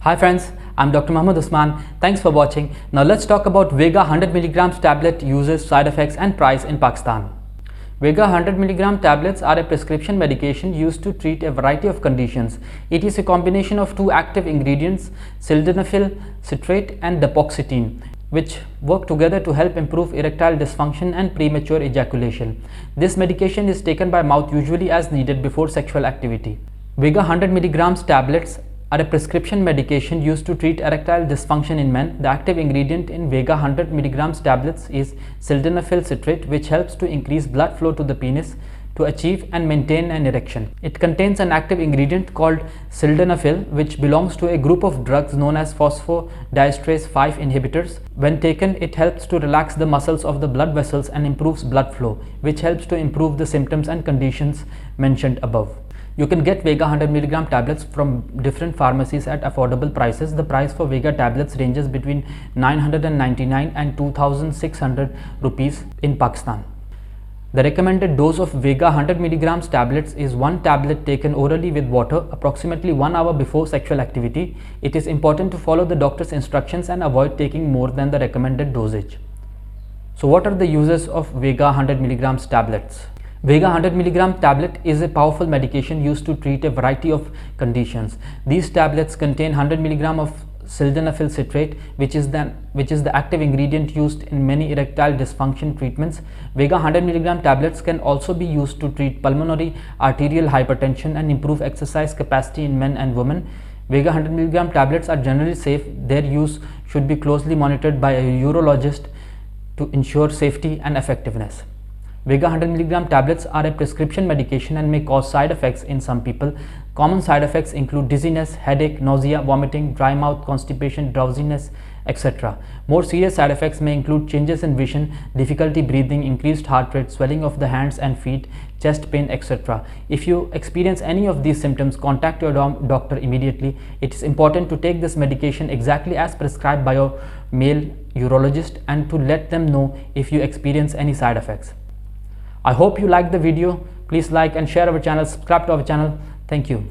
Hi friends, I'm Dr. Muhammad Usman. Thanks for watching. Now let's talk about Vega 100 mg tablet uses, side effects and price in Pakistan. Vega 100 mg tablets are a prescription medication used to treat a variety of conditions. It is a combination of two active ingredients, Sildenafil Citrate and duloxetine, which work together to help improve erectile dysfunction and premature ejaculation. This medication is taken by mouth usually as needed before sexual activity. Vega 100 mg tablets are a prescription medication used to treat erectile dysfunction in men. The active ingredient in Vega 100 mg tablets is Sildenafil Citrate, which helps to increase blood flow to the penis to achieve and maintain an erection. It contains an active ingredient called sildenafil, which belongs to a group of drugs known as phosphodiesterase 5 inhibitors. When taken, it helps to relax the muscles of the blood vessels and improves blood flow, which helps to improve the symptoms and conditions mentioned above. You can get Vega 100 mg tablets from different pharmacies at affordable prices. The price for Vega tablets ranges between 999 and 2600 rupees in Pakistan. The recommended dose of Vega 100 mg tablets is one tablet taken orally with water approximately 1 hour before sexual activity. It is important to follow the doctor's instructions and avoid taking more than the recommended dosage. So what are the uses of Vega 100 mg tablets? Vega 100 mg tablet is a powerful medication used to treat a variety of conditions. These tablets contain 100 mg of Sildenafil Citrate, which is the active ingredient used in many erectile dysfunction treatments. Vega 100 mg tablets can also be used to treat pulmonary arterial hypertension and improve exercise capacity in men and women. Vega 100 mg tablets are generally safe. Their use should be closely monitored by a urologist to ensure safety and effectiveness. Vega 100 mg tablets are a prescription medication and may cause side effects in some people. Common side effects include dizziness, headache, nausea, vomiting, dry mouth, constipation, drowsiness, etc. More serious side effects may include changes in vision, difficulty breathing, increased heart rate, swelling of the hands and feet, chest pain, etc. If you experience any of these symptoms, contact your doctor immediately. It is important to take this medication exactly as prescribed by your male urologist and to let them know if you experience any side effects. I hope you liked the video. Please like and share our channel, subscribe to our channel. Thank you.